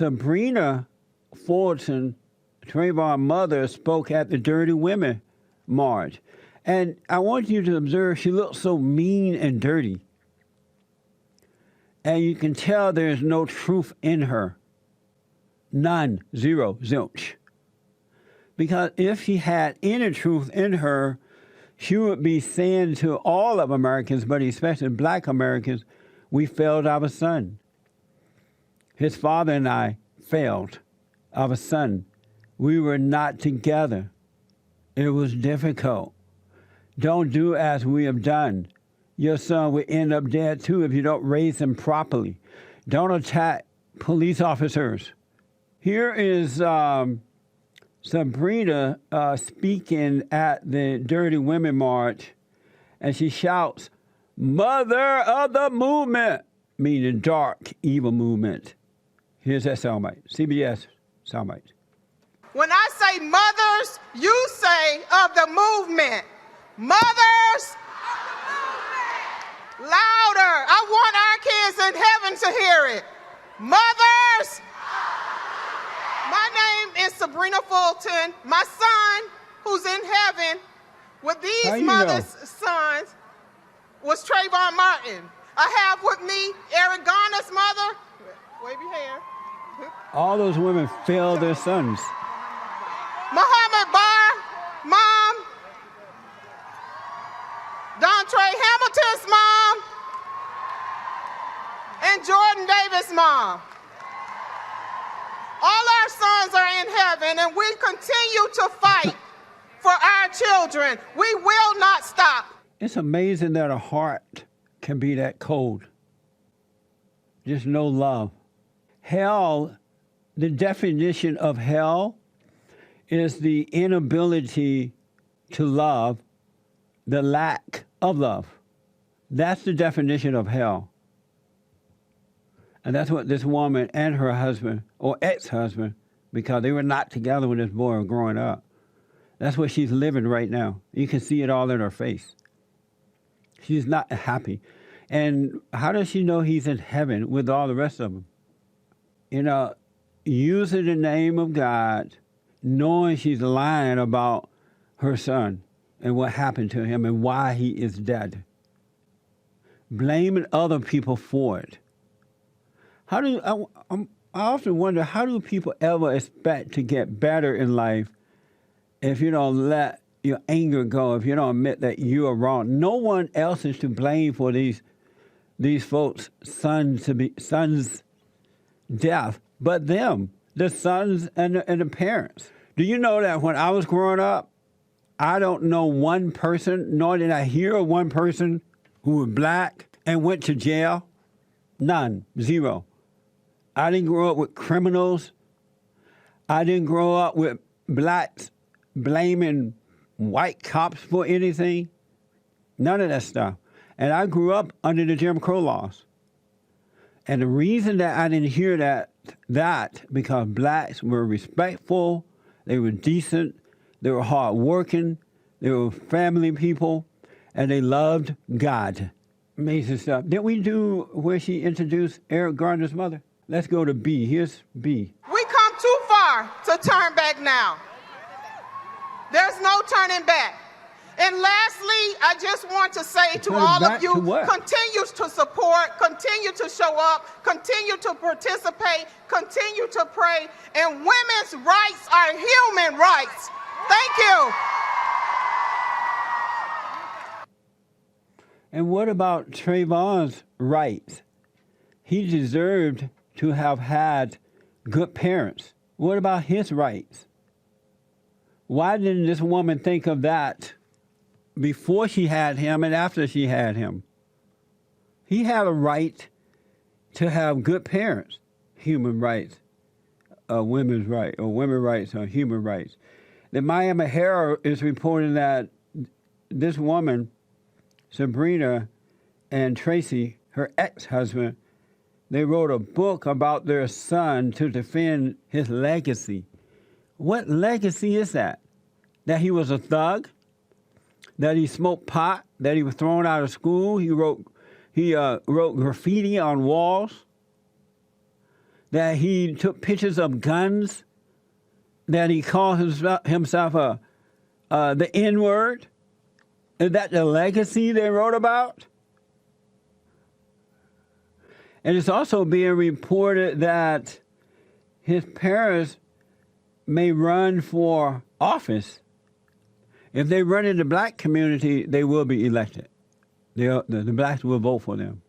Sybrina Fulton, Trayvon's mother, spoke at the Dirty Women March. And I want you to observe she looks so mean and dirty. And you can tell there's no truth in her. None, zero, zilch. Because if she had any truth in her, she would be saying to all of Americans, but especially black Americans, we failed our son. His father and I failed our son. We were not together. It was difficult. Don't do as we have done. Your son will end up dead too if you don't raise him properly. Don't attack police officers. Here is Sybrina speaking at the Dirty Women March, and she shouts, "Mother of the movement," meaning dark, evil movement. Here's that soundbite, CBS soundbite. When I say mothers, you say of the movement. Mothers, louder. I want our kids in heaven to hear it. Mothers. My name is Sybrina Fulton. My son, who's in heaven with these mothers' sons, was Trayvon Martin. I have with me Eric Garner's mother. Wave your hand. All those women failed their sons. Muhammad Barr, mom. Dontre Hamilton's mom. And Jordan Davis' mom. All our sons are in heaven, and we continue to fight for our children. We will not stop. It's amazing that a heart can be that cold. Just no love. Hell, the definition of hell is the inability to love, the lack of love. That's the definition of hell. And that's what this woman and her husband, or ex-husband, because they were not together when this boy was growing up. That's what she's living right now. You can see it all in her face. She's not happy. And how does she know he's in heaven with all the rest of them? You know, using the name of God, knowing she's lying about her son and what happened to him and why he is dead. Blaming other people for it. How do I often wonder, how do people ever expect to get better in life if you don't let your anger go, if you don't admit that you are wrong? No one else is to blame for these folks' sons' death, but them, the sons and the parents. Do you know that when I was growing up, I don't know one person, nor did I hear of one person who was black and went to jail? None, zero. I didn't grow up with criminals. I didn't grow up with blacks blaming white cops for anything. None of that stuff. And I grew up under the Jim Crow laws. And the reason that I didn't hear that because blacks were respectful, they were decent, they were hardworking, they were family people, and they loved God. Amazing stuff. Did we do where she introduced Eric Garner's mother? Let's go to B. Here's B. We come too far to turn back now. There's no turning back. And lastly, I just want to say to all of you, continue to support, continue to show up, continue to participate, continue to pray, and women's rights are human rights. Thank you. And what about Trayvon's rights? He deserved to have had good parents. What about his rights? Why didn't this woman think of that before she had him and after she had him? He had a right to have good parents. Human rights are women's rights, or women's rights are human rights. The Miami Herald is reporting that this woman, Sybrina and Tracy, her ex-husband, they wrote a book about their son to defend his legacy. What legacy is that? That he was a thug? That he smoked pot? That he was thrown out of school? He wrote graffiti on walls? that he took pictures of guns, that he called himself the N-word? Is that the legacy they wrote about? And it's also being reported that his parents may run for office. If they run in the black community, they will be elected. The blacks will vote for them.